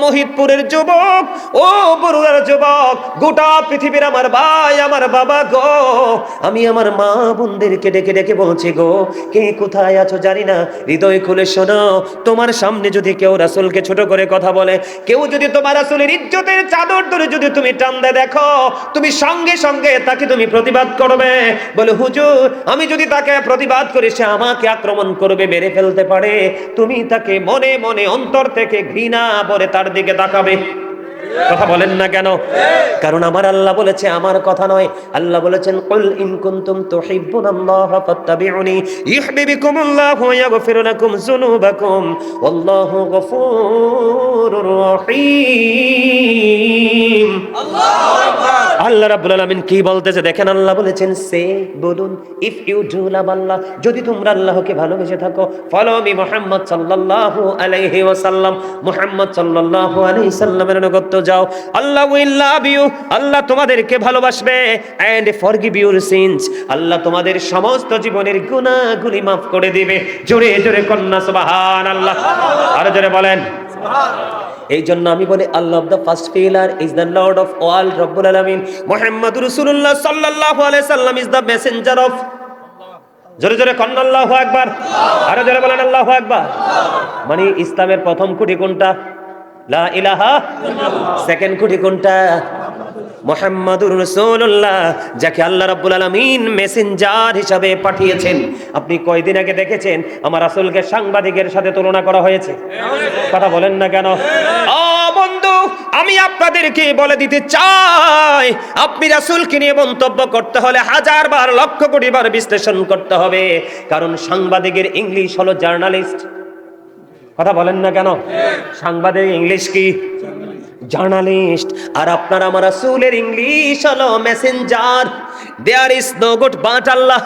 মোহিতপুরের যুবক, ও বরুড়ার যুবক, গোটা পৃথিবীর আমার ভাই, আমার বাবা গো, আমি আমার মা বোনদেরকে ডেকে ডেকে বলছি গো, কে কোথায় আছো জানি না, হৃদয় খুলে শোনো। তোমার সামনে যদি কেউ রাসূলকে ছোট করে কথা বলে, কেউ যদি তোমার রাসূলের ইজ্জতের চাদর ধরে যদি তুমি টান দেয়, দেখো তুমি সঙ্গে সঙ্গে তাকে তুমি প্রতিবাদ করবে। বলে হুজুর, আমি যদি তাকে প্রতিবাদ করি সে আমাকে আক্রমণ করবে, মেরে ফেলতে পারে। তুমি তাকে মনে মনে অন্তর থেকে ঘৃণা ভরে তার দিকে তাকাবে। কথা বলেন না কেন? কারণ আমার আল্লাহ বলেছে, আমার কথা নয়, আল্লাহ বলেছেন কুল ইন কুনতুম তুহিব্বুনাল্লাহা ফাত্তাবিউনি ইউহিব্বুকুমুল্লাহু ওয়া ইয়াগফির লাকুম যুনুবাকুম ওয়াল্লাহু গফুরুর রহিম। আল্লাহু আকবার। আল্লাহ রাব্বুল আলামিন কি বলতেছে দেখেন, আল্লাহ বলেছেন সে বলুন, ইফ ইউ ডু লাভ আল্লাহ, যদি তোমরা আল্লাহকে ভালোবেসে থাকো, ফলো মি মুহাম্মদ সাল্লাল্লাহু আলাইহি ওয়াসাল্লাম, মুহাম্মদ সাল্লাল্লাহু আলাইহি সাল্লামের অনুগত যাও, আল্লাহ উইল লাভ ইউ, আল্লাহ তোমাদেরকে ভালোবাসবে, এন্ড ফরগিভ ইউর সিনস, আল্লাহ তোমাদের সমস্ত জীবনের গুনাহগুলি maaf করে দিবে। জোরে জোরে কন্যা সুবহানাল্লাহ, আর জোরে বলেন সুবহানাল্লাহ। এই জন্য আমি বলি, আল্লাহ of the first pillar is the lord of all, রব্বুল আলামিন মুহাম্মদুর রাসূলুল্লাহ সাল্লাল্লাহু আলাইহি সাল্লাম ইজ দ্য মেসেঞ্জার অফ, জোরে জোরে কন্যা আল্লাহু আকবার, আর জোরে বলেন আল্লাহু আকবার। মানে ইসলামের প্রথম খুঁটি কোনটা? লা ইলাহা ইল্লাল্লাহ। সেকেন্ড খুঁটি কোনটা? মুহাম্মাদুর রাসূলুল্লাহ, যাকে আল্লাহ রাব্বুল আলামিন মেসেঞ্জার হিসাবে পাঠিয়েছেন। আপনি কয়দিন আগে দেখেছেন আমার রাসূলকে সাংবাদিকের সাথে তুলনা করা হয়েছে? কথা বলেন না কেন? ও বন্ধু, আমি আপনাদেরকে বলে দিতে চাই, আপনি রাসূলকে নিয়ে মন্তব্য করতে হলে হাজার বার, লক্ষ কোটি বার বিশ্লেষণ করতে হবে। কারণ সাংবাদিকের ইংলিশ হলো জার্নালিস্ট। কথা বলেন না কেন? সাংবাদিক ইংলিশ কি? জার্নালিস্ট। আর আপনার আমার রাসূলের ইংলিশ হলো messenger. There is no god but আল্লাহ,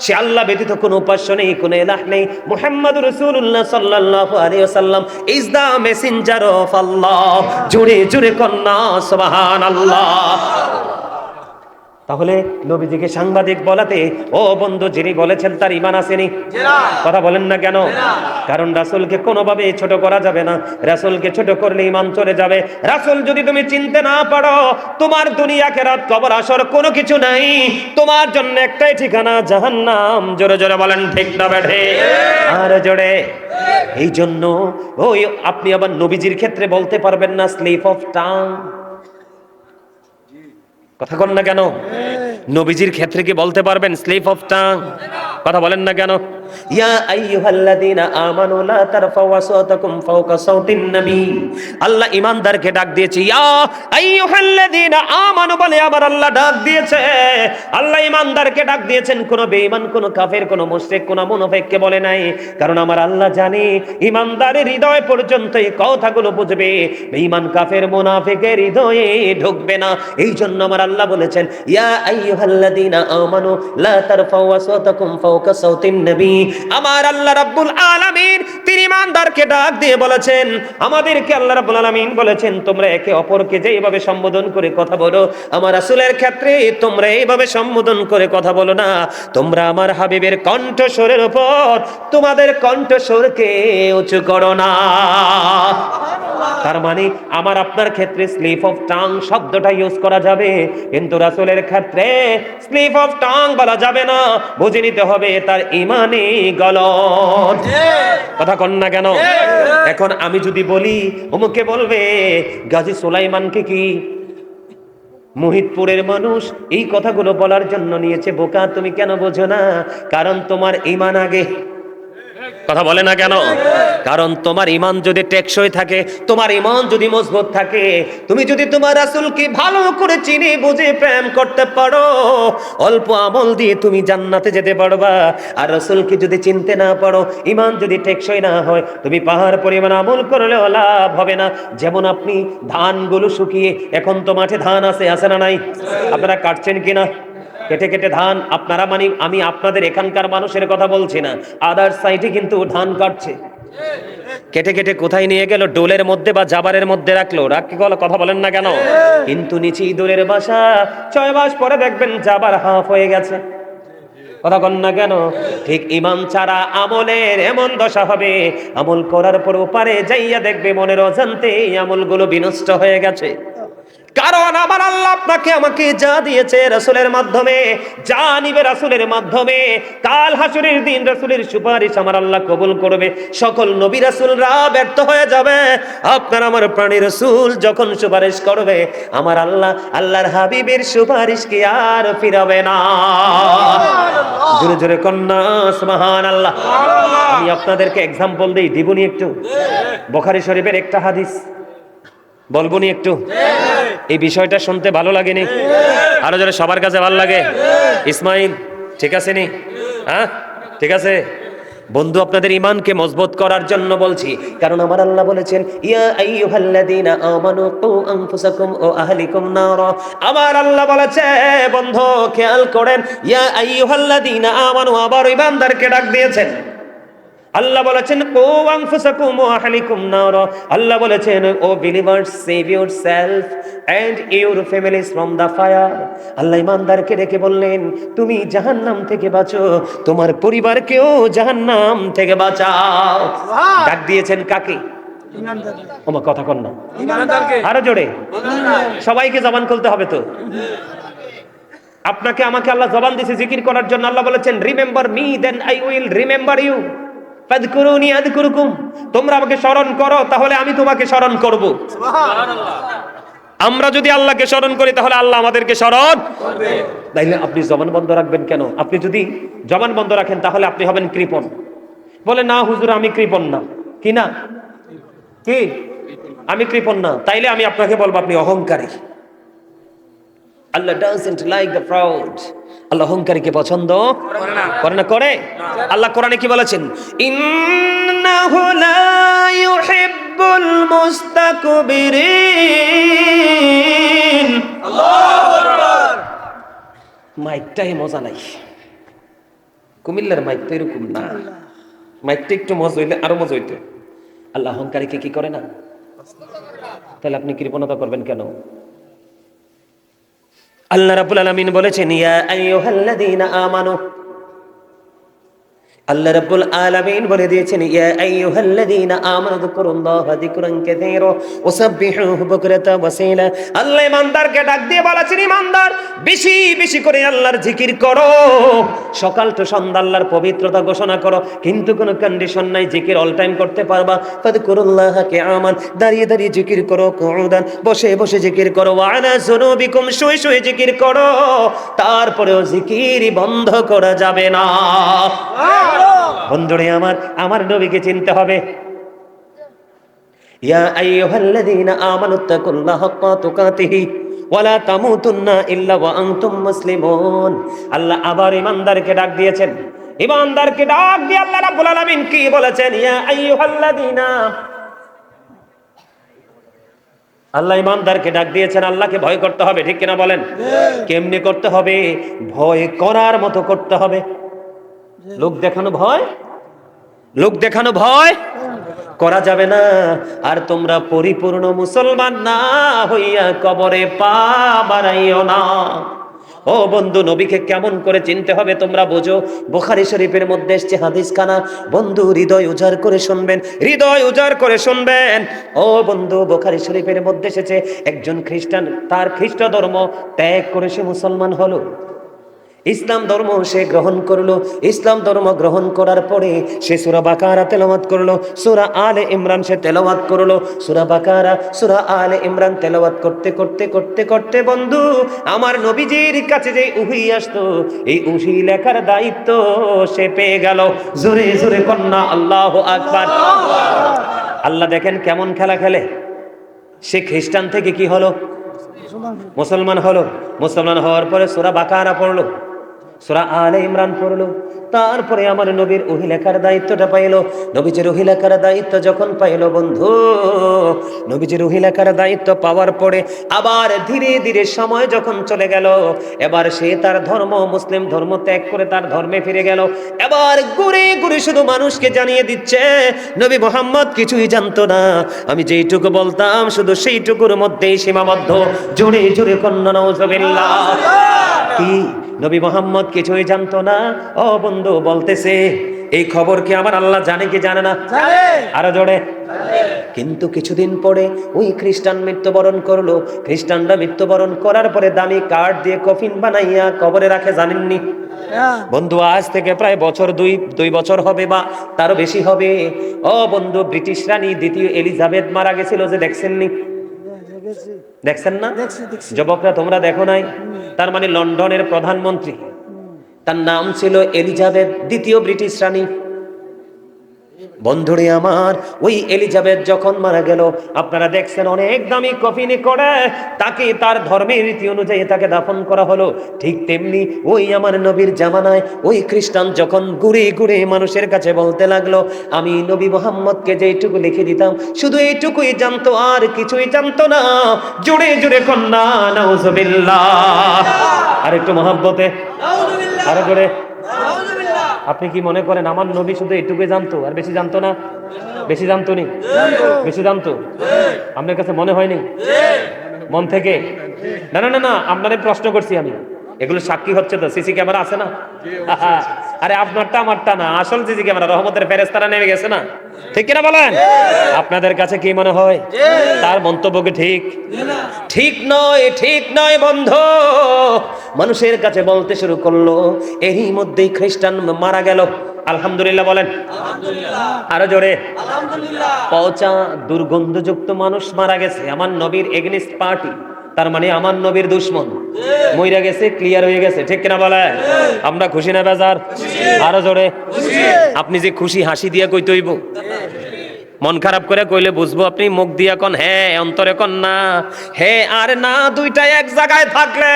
সে আল্লাহ ব্যতীত কোনো উপাস্য নেই, কোনো ইলাহ নেই। মুহাম্মদুর রাসূলুল্লাহ সাল্লাল্লাহু আলাইহি ওয়াসাল্লাম ইজ দ্য মেসেঞ্জার অফ আল্লাহ। জোরে জোরে কন্যা সুবহানাল্লাহ। তাহলে নবীজিকে সাংবাদিক বলাতে, ও বন্ধু, যিনি বলেছেন তার ঈমান আসেনি? কথা বলেন না কেন? কারণ রাসূলকে কোনোভাবে ছোট করা যাবে না। রাসূলকে ছোট করলে ঈমান চলে যাবে। রাসূল যদি তুমি চিনতে না পারো, তোমার দুনিয়া আখিরাত কবর আসর কোনো কিছু নাই, তোমার জন্য একটাই ঠিকানা, জাহান্নাম। জোরে জোরে বলেন ঠিক না বেঠে? আর জোরে। এই জন্য ওই আপনি আবার নবীজির ক্ষেত্রে বলতে পারবেন না স্লিপ অফ টাং। কথা বলেন না কেন? নবীজির ক্ষেত্রে কি বলতে পারবেন স্লিপ অফ টাং? কথা বলেন না কেন? ইয়া আইয়ুহাল্লাযীনা আমানু লা তারফাউ আসওয়াতাকুম ফাওকা সাওতিন নবী। আল্লাহ ঈমানদারকে ডাক দিয়েছে, ইয়া আইয়ুহাল্লাযীনা আমানু বলে আমার আল্লাহ ডাক দিয়েছে। আল্লাহ ঈমানদারকে ডাক দিয়েছেন, কোন বেঈমান, কোন কাফের, কোন মুশরিক, কোন মুনাফিককে বলে নাই। কারণ আমার আল্লাহ জানে ঈমানদারের হৃদয় পর্যন্ত এই কথাগুলো বুঝবে, বেঈমান কাফের মুনাফিকের হৃদয়ে ঢুকবে না। এই জন্য আমার আল্লাহ বলেছেন, ইয়া আইয়ুহাল্লাযীনা আমানু লা তারফাউ আসওয়াতাকুম ফাওকা সাওতিন নবী। আমার আল্লাহ রাব্বুল আলামিন তিনি ঈমানদারকে ডাক দিয়ে বলেছেন, আমাদেরকে আল্লাহ রাব্বুল আলামিন বলেছেন, তোমরা একে অপরকে যেভাবে সম্বোধন করে কথা বলো, আমার রাসূলের ক্ষেত্রে তোমরা এইভাবে সম্বোধন করে কথা বলো না। তোমরা আমার হাবিবের কণ্ঠস্বরের উপর তোমাদের কণ্ঠস্বরকে উঁচু করো না। তার মানে আমার আপনার ক্ষেত্রে স্লিপ অফ টাং শব্দটা ইউজ করা যাবে, কিন্তু রাসূলের ক্ষেত্রে স্লিপ অফ টাং বলা যাবে না। বুঝে নিতে হবে তার ঈমানে গলদ। কথা কন না কেন? এখন আমি যদি বলি, অমুকে বলবে গাজী সুলাইমানকে কি মুহিতপুরের মানুষ এই কথাগুলো বলার জন্য নিয়েছে? বোকা, তুমি কেন বোঝো না? কারণ তোমার ঈমান আগে। কথা বলে না কেন? কারণ তোমার ঈমান যদি টেকসই থাকে, তোমার ঈমান যদি মজবুত থাকে, তুমি যদি তোমার রাসূলকে ভালো করে চিনে বুঝে প্রেম করতে পারো, অল্প আমল দিয়ে তুমি জান্নাতে যেতে পারবা। আর রাসূলকে যদি চিনতে না পারো, ঈমান যদি টেকসই না হয়, তুমি পাহাড় পরিমাণ আমল করলেও লাভ হবে না। যেমন আপনি ধানগুলো শুকিয়ে, এখন তো মাঠে ধান আছে না নাই? আপনারা কাটছেন কিনা? কেটে কেটে ধান, আপনারা মানে আমি আপনাদের এখানকার মানুষের কথা বলছি না, আদার সাইডে কিন্তু ধান কাটছে। কেটে কেটে কোথায় নিয়ে গেল? ডোলের মধ্যে বা জাবারের মধ্যে রাখলো। রাখি গেল, কথা বলেন না কেন? কিন্তু নিচে ইঁদুরের বাসা। 6 মাস পরে দেখবেন জাবার হাফ হয়ে গেছে। কথা কন না কেন? ঠিক ঈমান ছাড়া আমলের এমন দশা হবে, আমল করার পর পারে যাইয়া দেখবে মনের অজান্তে এই আমলগুলো বিনষ্ট হয়ে গেছে। কারণ আমার আল্লাহ আপনাকে আমাকে যা দিয়েছে রাসূলের মাধ্যমে, যা নিবে রাসূলের মাধ্যমে, কাল হাসরের দিন রাসূলের সুপারিশ আমার আল্লাহ কবুল করবে। সকল নবী রাসূলরা ব্যর্থ হয়ে যাবে, আপনার আমার প্রাণী রাসূল যখন সুপারিশ করবে আমার আল্লাহ, আল্লাহর হাবিবের সুপারিশ কি আর ফিরাবে না। জোরে জোরে কন্যা সুবহানাল্লাহ। আমি আপনাদেরকে এক্সাম্পল দেই, দিবনি একটু? বুখারী শরীফের একটা হাদিস বলবো নি একটু? এই বিষয়টা শুনতে ভালো লাগেনি? আরো যারা সবার কাছে ভালো লাগে? ইসমাইল ঠিক আছে নি? হ্যাঁ ঠিক আছে বন্ধু, আপনাদের ঈমানকে মজবুত করার জন্য বলছি, কারণ আমার আল্লাহ বলেছেন ইয়া আইয়ুহাল্লাযীনা আমানু কু আনফুসাকুম ওয়া আহলিকুম নারা। আমার আল্লাহ বলেছে বন্ধু খেয়াল করেন, ইয়া আইয়ুহাল্লাযীনা আমানু, আবার ঈমানদারকে ডাক দিয়েছেন। আল্লাহ বলেছেন কু আনফুসাকুম ওয়া আহলিকুম নারা। আল্লাহ বলেছেন O believers, save yourself and your families from the fire. আল্লাহ ঈমানদারকে ডেকে বললেন তুমি জাহান্নাম থেকে বাঁচো, তোমার পরিবারকেও জাহান্নাম থেকে বাঁচাও। ডাক দিয়েছেন কাকে? আমার কথা কন না, আরো জোরে, সবাইকে জবান খুলতে হবে তো। আপনাকে আমাকে আল্লাহ জবান দিয়েছে জিকির করার জন্য। আল্লাহ বলেছেন remember me then I will remember you, ফাযকুরুনি আযকুরুকুম। তোমরা আমাকে স্মরণ করো তাহলে আমি তোমাকে স্মরণ করব। সুবহানাল্লাহ। আমরা যদি আল্লাহকে স্মরণ করি তাহলে আল্লাহ আমাদেরকে স্মরণ করবে। তাইলে আপনি জবান বন্ধ রাখবেন কেন? আপনি যদি জবান বন্ধ রাখেন তাহলে আপনি হবেন কৃপণ। বলে না হুজুর আমি কৃপণ না। কি না? কি আমি কৃপণ না? তাইলে আমি আপনাকে বলবো আপনি অহংকারী। আল্লাহ doesn't like the proud. আল্লাহ অহংকারীকে পছন্দ করে না। করে? আল্লাহ কোরআনে কি বলেছেন? ইন্নাহু লা ইউহিব্বুল মুস্তাকবিরিন। আল্লাহু আকবার। মাইকটাই মজা নাই। কুমিল্লার মাইক তো এরকম না, মাইকটা একটু মজা হইলে আরো মজা হইতো। আল্লাহ অহংকারীকে কি করে না? তাহলে আপনি কৃপণতা করবেন কেন? আল্লাহ রাব্বুল আলামিন বলেছেন ইয়া আইয়ুহাল্লাযীনা আমানু। আল্লাহ রাব্বুল আলামিন বলে দিয়েছেন ইয়া আইয়ুহাল্লাযীনা আমানু যিকুরুল্লাহা যিকরান কাসীরা ওয়াসাব্বিহুহু বুকরাতাও ওয়া আসীলা। আল্লাহ ঈমানদারকে ডাক দিয়ে বলেছেন ঈমানদার বেশি বেশি করে আল্লাহর জিকির করো, সকাল তো সন্ধ্যা আল্লাহর পবিত্রতা ঘোষণা করো, কিন্তু কোনো কন্ডিশন নাই, জিকির অল টাইম করতে পারবা। ফাযকুরুল্লাহা কিয়ামান, দাঁড়িয়ে দাঁড়িয়ে জিকির করো, কুউদান বসে বসে জিকির করো, ওয়া আলা যুনুবিকুম শুয়ে শুয়ে জিকির করো। তারপরেও জিকির বন্ধ করা যাবে না। বন্ধুরে আমার নবীকে চিনতে হবে। ইয়া আইয়ুহাল্লাযীনা আমানুত্তাকুল্লাহা হাক্কা তুকাতিহি ওয়া লা তামুতুন্না ইল্লা ওয়া আনতুম মুসলিমুন। আল্লাহ আবার ঈমানদারকে ডাক দিয়েছেন। ঈমানদারকে ডাক দিয়ে আল্লাহ রাব্বুল আলামিন কি বলেছেন? ইয়া আইয়ুহাল্লাযীনা, আল্লাহ ঈমানদারকে ডাক দিয়েছেন। আল্লাহকে ভয় করতে হবে, ঠিক কিনা বলেন? কেমনে করতে হবে? ভয় করার মতো করতে হবে। লোক দেখানো ভয় করা যাবে না। আর তোমরা পরিপূর্ণ মুসলমান না হইয়া কবরে পা বাড়াইও না। ও বন্ধু, নবীকে কেমন করে চিনতে হবে তোমরা বোঝো। বুখারী শরীফের মধ্যে এসেছে হাদিস খানা। বন্ধু হৃদয় উজাড় করে শুনবেন, হৃদয় উজাড় করে শুনবেন। ও বন্ধু, বুখারী শরীফের মধ্যে এসেছে একজন খ্রিস্টান তার খ্রিস্ট ধর্ম ত্যাগ করে সে মুসলমান হলো, ইসলাম ধর্ম সে গ্রহণ করলো। ইসলাম ধর্ম গ্রহণ করার পরে সে সূরা বাকারা তেলাওয়াত করলো, সূরা আলে ইমরান সে তেলাওয়াত করলো। সূরা বাকারা, সূরা আলে ইমরান তেলাওয়াত করতে করতে করতে করতে বন্ধু আমার নবীজির কাছে যে উহি আসতো, এই উহি লেখার দায়িত্ব সে পেয়ে গেল। জোরে জোরে কন্যা আল্লাহু আকবার। আল্লাহ দেখেন কেমন খেলা খেলে। সে খ্রিস্টান থেকে কি হলো? মুসলমান হলো। মুসলমান হওয়ার পরে সূরা বাকারা পড়লো, সূরা আলে ইমরান পড়লো। তারপরে আমার নবীর ওহী লেখার দায়িত্বটা পাইলো। নবীজির ওহী লেখার দায়িত্ব যখন পাইলো বন্ধু, নবীজির ওহী লেখার দায়িত্ব পাওয়ার পরে আবার ধীরে ধীরে সময় যখন চলে গেল, এবার সে তার ধর্ম মুসলিম ধর্ম ত্যাগ করে তার ধর্মে ফিরে গেল। এবার ঘুরে ঘুরে শুধু মানুষকে জানিয়ে দিচ্ছে নবী মুহাম্মদ কিছুই জানতো না, আমি যেইটুকু বলতাম শুধু সেইটুকুর মধ্যেই সীমাবদ্ধ। জোরে জোরে কন্যা নাউজুবিল্লাহ। কি নবী মোহাম্মদ কিছুই জানতো না। ও বন্ধু বলতেছে এই খবর কি আমার আল্লাহ জানে কি জানে না? আরো জোরে। কিন্তু কিছুদিন পরে ওই খ্রিস্টান মৃত্যুবরণ করলো। খ্রিস্টানরা মৃত্যুবরণ করার পরে দামি কাঠ দিয়ে কফিন বানাইয়া কবরে রাখে, জানেননি বন্ধু? আজ থেকে প্রায় দুই বছর হবে বা তারও বেশি হবে। ও বন্ধু, ব্রিটিশ রানী দ্বিতীয় এলিজাবেথ মারা গেছিল, যে দেখছেননি? দেখছেন না? যুবকরা তোমরা দেখো নাই? তার মানে লন্ডনের প্রধানমন্ত্রী, তার নাম ছিল এলিজাবেথ দ্বিতীয় ব্রিটিশ রানী। বন্ধুরে আমার, ওই এলিজাবেথ যখন মারা গেল, আপনারা দেখছেন অনেক দামি কফিনে করে তাকে তার ধর্মের রীতি অনুযায়ী তাকে দাফন করা হলো। ঠিক তেমনি ওই আমার নবীর জামানায় ওই খ্রিস্টান যখন ঘুরে ঘুরে মানুষের কাছে বলতে লাগলো, আমি নবী মুহাম্মদকে যেইটুকু লিখে দিতাম শুধু এইটুকুই জানতো, আর কিছুই জানতো না। জোরে জোরে কন্যা নাউজুবিল্লাহ। আর একটু মহব্বতে আরো জোরে। আপনি কি মনে করেন আমার নবী শুধু এটুকুই জানতো আর বেশি জানতো না? বেশি জানতো নি? বেশি জানতো? আপনার কাছে মনে হয়নি মন থেকে? না না না না, আপনাদের প্রশ্ন করছি আমি। এগুলো সাক্ষী হচ্ছে তো, সিসি ক্যামেরা আছে না? আরে আপনারটা আমারটা না, আসল সিসি ক্যামেরা। রহমতের ফেরেশতারা নেমে গেছে না? ঠিক কিনা বলেন? আপনাদের কাছে কি মনে হয় তার মন্তব্য কি ঠিক? ঠিক নয়, ঠিক নয় বন্ধু। মানুষের কাছে বলতে শুরু করলো, এরই মধ্যেই খ্রিস্টান মারা গেল। আলহামদুলিল্লাহ বলেন। আরো জোরে। পচা দুর্গন্ধযুক্ত মানুষ মারা গেছে, আমার নবীর এগেনিস্ট পার্টি, তার মানে আমার নবীর দুশ্মন মইরা গেছে, ক্লিয়ার হয়ে গেছে। ঠিক কিনা বলে? আমরা খুশি না বেজার? আরো জোরে। আপনি যে খুশি হাসি দিয়া কইতে হইব, মন খারাপ করে কইলে বুঝবো আপনি মুখ দিয়া কন হ্যাঁ, অন্তরে কন না হে আর না। দুইটাই এক জায়গায় থাকলে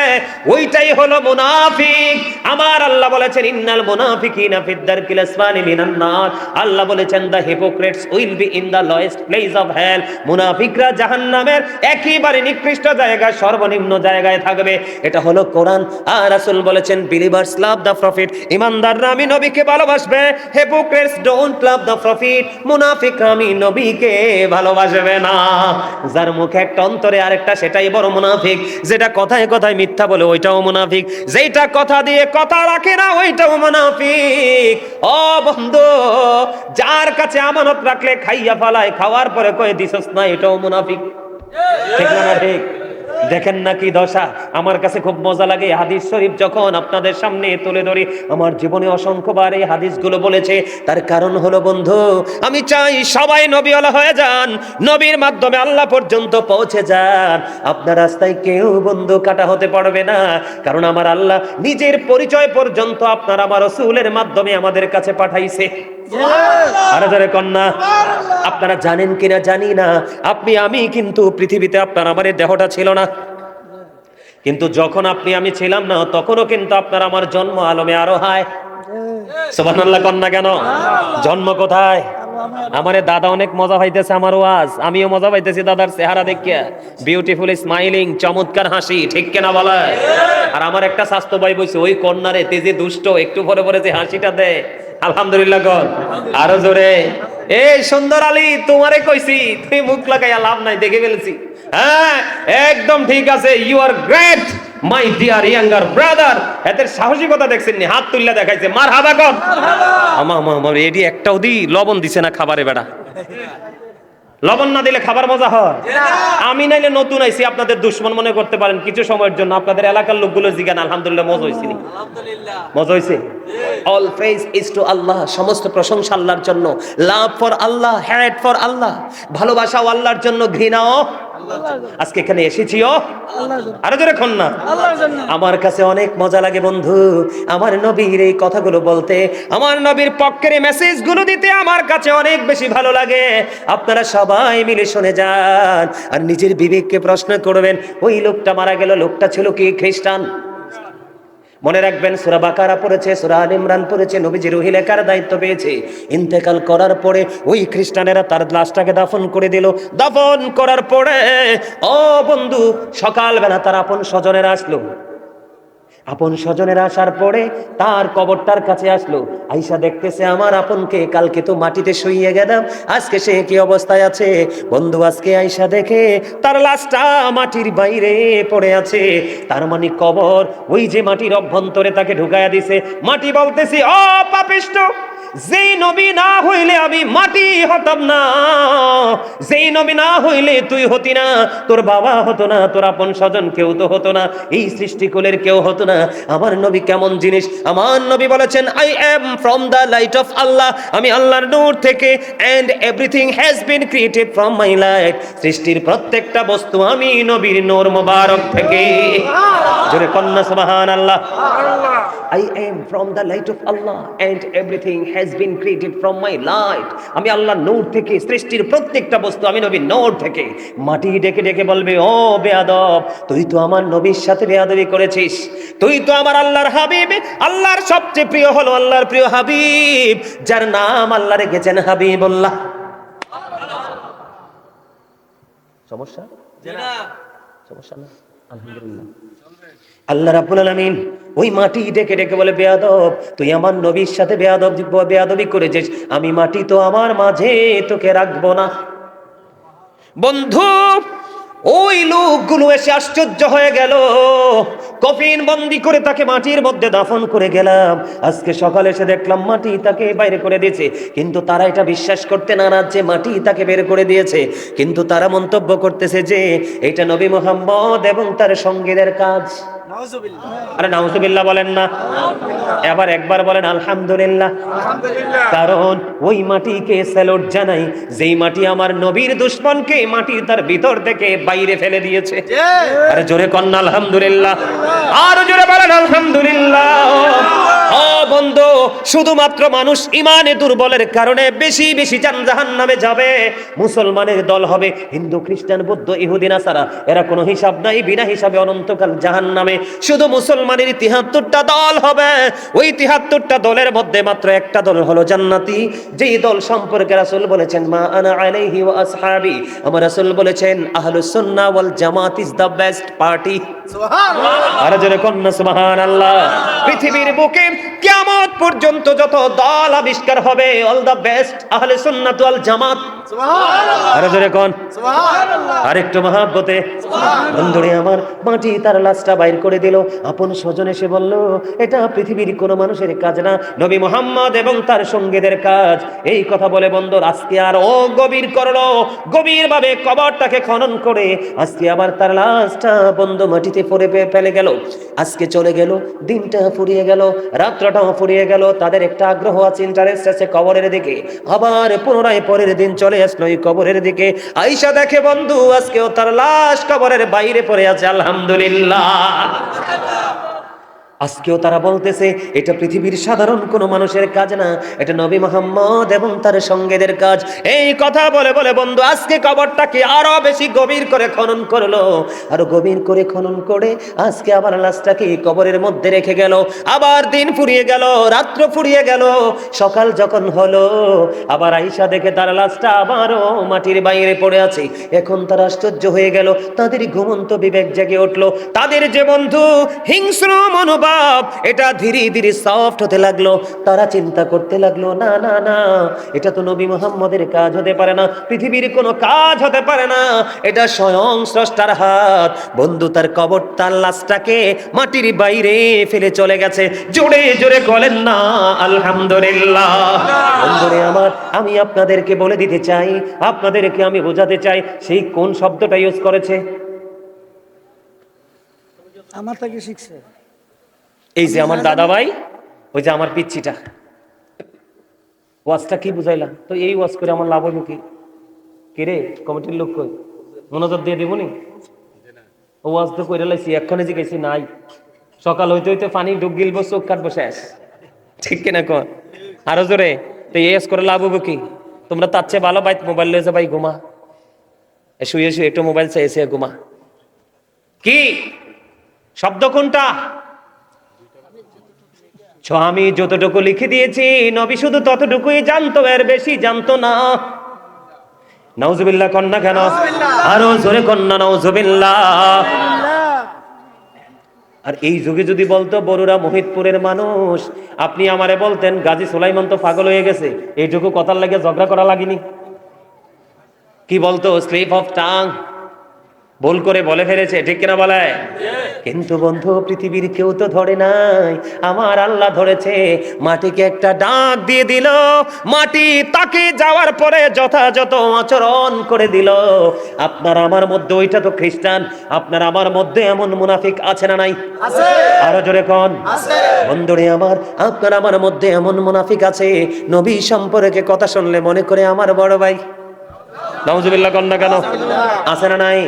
ওইটাই হলো মুনাফিক। আমার আল্লাহ বলেছেন ইন্নাল মুনাফিকিনা ফিদ দারকিল আসফালি মিনান নার। আল্লাহ বলেছেন the hypocrites will be in the lowest place of hell. মুনাফিকরা জাহান্নামের একেবারে নিকৃষ্ট জায়গায়, সর্বনিম্ন জায়গায় থাকবে। এটা হলো কোরআন। আর রাসূল বলেছেন বিলিভার্স লাভ দা প্রফিট। ইমানদাররা আমি নবীকে ভালোবাসবে। Hypocrites don't love the prophet. মুনাফিকরা আমি নবীকে ভালোবাসবে না। যার মুখে একটা অন্তরে আরেকটা, সেটাই বড় মুনাফিক। যেটা কথায় কথায় মিথ্যা বলে ওইটাও মুনাফিক। যেটা কথা দিয়ে কথা রাখে না ওইটাও মুনাফিক। ও বন্ধু, যার কাছে আমানত রাখলে খাইয়া ফালায়, খাওয়ার পরে কয়ে দিছস না, এটাও মুনাফিক। ঠিক না? ঠিক। দেখেন না কি দশা। আমার কাছে খুব মজা লাগে হাদিস শরীফ যখন আপনাদের সামনে তুলে ধরি। আমার জীবনে অসংখ্যবার এই হাদিসগুলো বলেছে। তার কারণ হলো বন্ধু, আমি চাই সবাই নবীওয়ালা হয়ে যান, নবীর মাধ্যমে আল্লাহ পর্যন্ত পৌঁছে যান। আপনার রাস্তায় কেউ বন্ধু কাটা হতে পারবে না, কারণ আমার আল্লাহ নিজের পরিচয় পর্যন্ত আপনার আমার রাসূলের মাধ্যমে আমাদের কাছে পাঠাইছে। আরে যারে কন্যা, আপনারা জানেন কিনা জানি না, আপনি আমি কিন্তু পৃথিবীতে আপনার আমার দেহটা ছিল না, কিন্তু যখন আপনি আমি ছিলাম না তখনও কিন্তু আপনার আমার জন্ম আলমে আরো হয়। সুবহানাল্লাহ কন্যা কেন? জন্ম কোথায়? আমারে দাদা অনেক মজা পাইতেছে আমার ওয়াজ, আমিও মজা পাইতেছি দাদার চেহারা দেখিয়া। বিউটিফুল স্মাইলিং, চমৎকার হাসি। ঠিক কেনা বলা? আর আমার একটা স্বাস্থ্য ভাই বইছে ওই কন্যারে তেজে দুষ্ট, একটু পরে পরে যে হাসিটা দেয়। আলহামদুলিল্লাহ গণ। আরো জোরে। এই সুন্দর আলী, তোমারে কইছি, তুমি মুখ লাগাইয়া লাভ নাই, দেখে ফেলেছি। হ্যাঁ একদম ঠিক আছে, you are great my dear younger brother. এদের সাহসিকতা দেখছেন নি? হাত তুললে দেখাইছে। মারহাবা কর। আমার এডি একটাও দি লবণ দিছে না খাবারে বেড়া। লবণ না দিলে খাবার মজা হয়? আমি নাইলে নতুন আইছি, আপনাদের দুশ্মন মনে করতে পারেন কিছু সময়ের জন্য। আপনাদের এলাকার লোকগুলো জিগান আলহামদুলিল্লাহ মজা হইছে নি? মজা হইছে। অল প্রেজ ইজ টু আল্লাহ। সমস্ত প্রশংসা আল্লাহর জন্য। লাভ ফর আল্লাহ, হেট ফর আল্লাহ। ভালোবাসাও আল্লাহর জন্য, ঘৃণাও। আজকে এখানে এসেছিও আরো জোরে কন্যা। আমার কাছে অনেক মজা লাগে বন্ধু আমার নবীর এই কথাগুলো বলতে, আমার নবীর পক্ষের এই মেসেজগুলো দিতে আমার কাছে অনেক বেশি ভালো লাগে। আপনারা সবাই মিলে শুনে যান আর নিজের বিবেককে প্রশ্ন করবেন, ওই লোকটা মারা গেল, লোকটা ছিল কি খ্রিস্টান? মনে রাখবেন সূরা বাকারা পড়েছে, সূরা আলে ইমরান পড়েছে, নবীজি রুহি লেখার দায়িত্ব পেয়েছে। ইন্তেকাল করার পরে ওই খ্রিস্টানেরা তার লাশটাকে দাফন করে দিল। দাফন করার পরে ও বন্ধু সকালবেলা তার আপন স্বজনেরা আসলো। আপন স্বজনের আসার পরে তার কবরটার কাছে আসলো, আইসা দেখতেছে আমার আপনকে কালকে তো মাটিতে শুইয়ে গেলাম, আজকে সে কি অবস্থায় আছে। বন্ধু আজকে আইসা দেখে তার লাশটা মাটির বাইরে পড়ে আছে। তার মানে কবর ওই যে মাটির অভ্যন্তরে তাকে ঢুকাইয়া দিছে। মাটি বলতেছি, ও পাপিষ্ঠ, যেই নবী না হইলে আমি মাটি হতাম না, যেই নবী না হইলে তুই হতি না, তোর বাবা হতো না, তোর আপন স্বজন কেউ তো হতো না, এই সৃষ্টিকুলের কেউ হতো না। আমার নবী কেমন জিনিস? আমার নবী বলেছেন, I am from the light of আল্লাহ, আমি আল্লাহর নূর থেকে, and everything has been created from my light, সৃষ্টির প্রত্যেকটা বস্তু আমি নবীর নূর মোবারক থেকে। জোরে কন্যা সুবহানাল্লাহ। I am from the light of Allah and everything has been created from my light. আমি আল্লাহর নূর থেকে, সৃষ্টির প্রত্যেকটা বস্তু আমি নবীর নূর থেকে। মাটি ডেকে ডেকে বলবে, ও বেয়াদব, তুই তো আমার নবীর সাথে বেয়াদবি করেছিস, তুই তো আমার আল্লাহর হাবিব, আল্লাহর সবচেয়ে প্রিয় হলো আল্লাহর প্রিয় হাবিব, যার নাম আল্লাহ রেখেছেন হাবিবুল্লাহ। সমস্যা না, সমস্যা না, আলহামদুলিল্লাহ। আল্লাহ রাব্বুল আলামিন ওই মাটি ডেকে ডেকে বলে, বেয়াদব, তুই আমার নবীর সাথে বেয়াদবি করেছিস, আমি মাটি তো আমার মাঝে তোকে রাখবো না। বন্ধু, ওই লোকগুলো এসে আশ্চর্য হয়ে গেল, কফিন বন্দি করে তাকে মাটির মধ্যে দাফন করে গেলাম, আজকে সকালে এসে দেখলাম মাটি তাকে বাইরে করে দিয়েছে। কিন্তু তারা এটা বিশ্বাস করতে নারাজ যে মাটি তাকে বের করে দিয়েছে, কিন্তু তারা মন্তব্য করতেছে যে এটা নবী মুহাম্মদ এবং তার সঙ্গীদের কাজ। আরে নাউজুবিল্লাহ বলেন না, এবার একবার বলেন আলহামদুলিল্লাহ। কারণ ওই মাটিকে স্যালুট জানাই, যেই মাটি আমার নবীর দুশমনকে মাটির তার ভিতর থেকে বাইরে ফেলে দিয়েছে। আরে জোরে কন্না আলহামদুলিল্লাহ, আর জোরে বলেন আলহামদুলিল্লাহ। ও বন্ধু, শুধুমাত্র মানুষ ইমানে দুর্বলের কারণে বেশি বেশি জাহান্নামে যাবে। মুসলমানের দল হবে হিন্দু, খ্রিস্টান, বৌদ্ধ, ইহুদি, নাসারা, এরা কোনো হিসাব নাই, বিনা হিসাবে অনন্তকাল জাহান্নামে। শুধু মুসলমানের ৭৩টা দল হবে, ওই ৭৩টা দলের মধ্যে মাত্র একটা দল হলো জান্নাতি, যেই দল সম্পর্কে রাসূল বলেছেন, মা আনা আলাইহি ওয়া আসহাবি, আমার রাসূল বলেছেন আহলুস সুন্নাহ ওয়াল জামাত ইজ দ্য বেস্ট পার্টি। সুবহানাল্লাহ, আর জোরে কন্না সুবহানাল্লাহ। পৃথিবীর বুকে কিয়ামত পর্যন্ত যত দল আবিষ্কার হবে, অল দ্য বেস্ট আহলে সুন্নাত ওয়াল জামাত। সুবহানাল্লাহ, আর জোরে কোন সুবহানাল্লাহ। আরেকটু মহব্বতে সুবহানাল্লাহ। বন্ধুরে আমার, মাটি তার লাশটা বাইর করে দিল, আপন স্বজন এসে বলল, এটা পৃথিবীর কোনো মানুষের কাজ না, নবী মুহাম্মদ এবং তার সঙ্গীদের কাজ। এই কথা বলে বন্ধু আজকে আর ও গভীর করলো, গভীরভাবে কবরটাকে খনন করে আজকে আবার তার লাশটা বন্ধ মাটিতে পড়ে ফেলে গেল। আজকে চলে গেল, দিনটা ফুরিয়ে গেল, রাত্রটাও ফুরিয়ে গেল। তাদের একটা আগ্রহ আছে, ইন্টারেস্ট আছে কবরের দিকে। আবার পুনরায় পরের দিন চলে আসলো এই কবরের দিকে। আয়েশা দেখে বন্ধু আজকেও তার লাশ কবরের বাইরে পড়ে আছে। আলহামদুলিল্লাহ। আজকেও তারা বলতেছে এটা পৃথিবীর সাধারণ কোনো মানুষের কাজ না, এটা নবী মুহাম্মদ এবং তার সঙ্গীদের কাজ। এই কথা বলে বলে বন্ধু আজকে কবরটাকে আরো বেশি গভীর করে খনন করলো, আরো গভীর করে খনন করে আজকে আবার লাশটাকে কবরের মধ্যে রেখে গেল। আবার দিন ফুরিয়ে গেল, রাত্র ফুরিয়ে গেল, সকাল যখন হলো আবার আয়েশা দেখে তার লাশটা আবারও মাটির বাইরে পড়ে আছে। এখন তারা আশ্চর্য হয়ে গেল, তাদের ঘুমন্ত বিবেক জেগে উঠলো। তাদের যে বন্ধু হিংস্র মনোভাব, এটা ধীরে ধীরে সফট হতে লাগলো। তারা চিন্তা করতে লাগলো, না না না, এটা তো নবী মুহাম্মদের কাজ হতে পারে না, পৃথিবীর কোনো কাজ হতে পারে না, এটা স্বয়ং স্রষ্টার হাত। বন্ধু তার কবর, তার লাশটাকে মাটির বাইরে ফেলে চলে গেছে। জোরে জোরে বলেন না আলহামদুলিল্লাহ। বন্ধুরে আমার, আমি আপনাদেরকে বলে দিতে চাই, আপনাদেরকে আমি বোঝাতে চাই, সেই কোন শব্দটা ইউজ করেছে? আমার থেকে শিখছে। এই যে আমার দাদা ভাই, ওই যে আমার পিচ্ছিটা, ওয়াজটা কি বুঝাইলাম? তো এই ওয়াজ করে আমার লাভ হইল কি? কে রে কমিটির লোক কই? মনোযোগ দিয়ে দেবনি? ও ওয়াজ তো কইরা লাইছি, এক্ষণে জিগাইছি নাই। সকাল হইতে হইতে পানি ডুব গিলবো, চোখ কাটবো, শেষ। ঠিক কিনা কন? আরো জোরে। তো এই ওয়াজ করে লাভ হবো কি? তোমরা তার চেয়ে ভালো বাইত মোবাইল লয়ে যা, ভাই ঘুমা, শুয়ে শুয়ে একটু মোবাইল চাইছে, ঘুমা। কি শব্দ কোনটা? আমি যতটুকু লিখে দিয়েছি, নবী শুধু ততটুকুই জানতো, এর বেশি জানতো না। নাউজুবিল্লাহ কন্যা কেন? আরো জোরে কন্যা নাউজুবিল্লাহ। আর এই যুগে যদি বলতো বরুড়া মোহিতপুরের মানুষ, আপনি আমারে বলতেন গাজী সুলাইমান তো পাগল হয়ে গেছে, এইটুকু কথার লাগে ঝগড়া করা লাগেনি। কি বলতো? স্লিপ অফ টাং, ভুল করে বলে ফেলেছে, ঠিক কিনা বলে? কিন্তু বন্ধু, পৃথিবীর কেউ তো ধরে নাই, আমার আল্লাহ ধরেছে। মাটিকে একটা ডাক দিয়ে দিল, মাটি তাকে যাওয়ার পরে যথাযথ আচরণ করে দিল। আপনার আমার মধ্যে, ওইটা তো খ্রিস্টান, আপনার আমার মধ্যে এমন মুনাফিক আছে না নাই? আছে। আরো জোরে কোন আছে। বন্ধুরে আমার, আপনার আমার মধ্যে এমন মুনাফিক আছে, নবী সম্পর্কে কথা শুনলে মনে করে আমার বড় ভাই। নাউজুবিল্লাহ কন না কেন? আছে না নাই?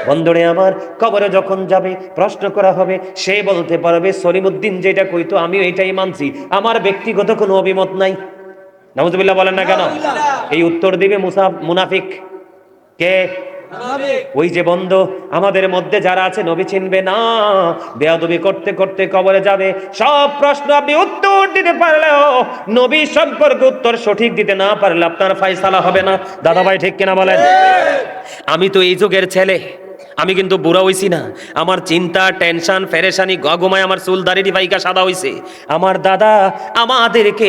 বন্ধুরে আমার, কবরে যখন যাবে প্রশ্ন করা হবে, সে বলতে পারবে সলিমউদ্দিন যেটা কইতো আমিও এটাই মানছি, আমার ব্যক্তিগত কোনো অভিমত নাই। নাউজুবিল্লাহ বলেন না কেন? এই উত্তর দিবে মুনাফিক। কে? ওই যে বন্ধু, আমাদের মধ্যে যারা আছে নবী চিনবে না, বেয়াদবি করতে করতে কবরে যাবে। সব প্রশ্ন আপনি উত্তর দিতে পারলেও নবী সম্পর্কে উত্তর সঠিক দিতে না পারলে আপনার ফায়সালা হবে না। দাদা ভাই ঠিক কিনা বলেন? আমি তো এই যুগের ছেলে, আমি কিন্তু বুড়া হইছি না। আমার চিন্তা, টেনশন, ফেরেশানি, গগমায় আমার চুল দাড়ি ভাইকা সাদা হইছে। আমার দাদা আমাদেরকে,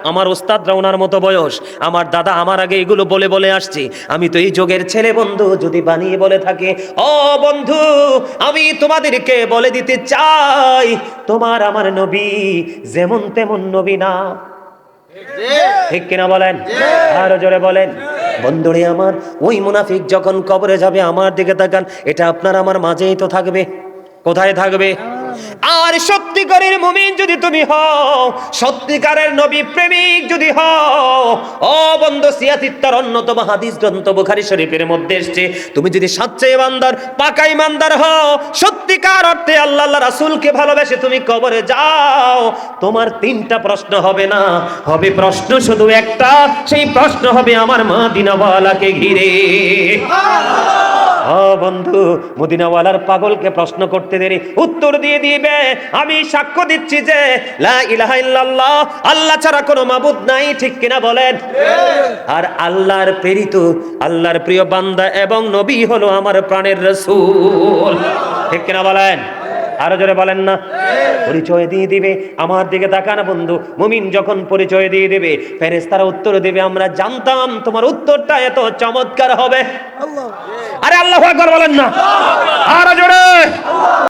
আমার ওস্তাদরা ওনার মতো বয়স, আমার দাদা আমার আগে এগুলো বলে বলে আসছে। আমি তো এই যুগের ছেলে বন্ধু, যদি বানিয়ে বলে থাকে, ও বন্ধু আমি তোমাদেরকে বলে দিতে চাই, তোমার আমার নবী যেমন তেমন নবী না। ঠিক কিনা বলেন? আরো জোরে বলেন। বন্ধুরে আমার, ওই মুনাফিক যখন কবরে যাবে, আমার দিকে তাকান, এটা আপনার আমার মাঝেই তো থাকবে। কোথায় থাকবে? আর সত্যিকারের মুমিন যদি তুমি হও, সত্যিকারের নবী প্রেমিক যদি হও, ও বন্ধু, সিয়াসিত্তার অন্যতম হাদিস গ্রন্থ বুখারী শরীফের মধ্যে এসেছে, তুমি যদি সচ্চা ইমানদার, পাকা ইমানদার হও, সত্যিকার অর্থে আল্লাহ রাসূলকে ভালোবেসে তুমি কবরে যাও, তোমার তিনটা প্রশ্ন হবে না, হবে প্রশ্ন শুধু একটা। সেই প্রশ্ন হবে আমার মদিনাওয়ালাকে ঘিরে। ও বন্ধু, মদিনাওয়ালার পাগলকে প্রশ্ন করতে দেরি, উত্তর দিয়ে দিবে, আমি সাক্ষ্য দিচ্ছি যে লা ইলাহা ইল্লাল্লাহ, আল্লাহ ছাড়া কোনো মাবুদ নাই। ঠিক কিনা বলেন? আর আল্লাহর প্রেরিত, আল্লাহর প্রিয় বান্দা এবং নবী হলো আমার প্রাণের রাসূল। ঠিক কিনা বলেন? আরো জোরে বলেন না? পরিচয় দিয়ে দিবে। আমার দিকে তাকান বন্ধু, মুমিন যখন পরিচয় দিয়ে দিবে, ফেরেশতারা উত্তর দিবে, আমরা জানতাম তোমার উত্তরটা এত চমৎকার হবে। আরে আল্লাহু আকবার বলেন না? আরো জোরে।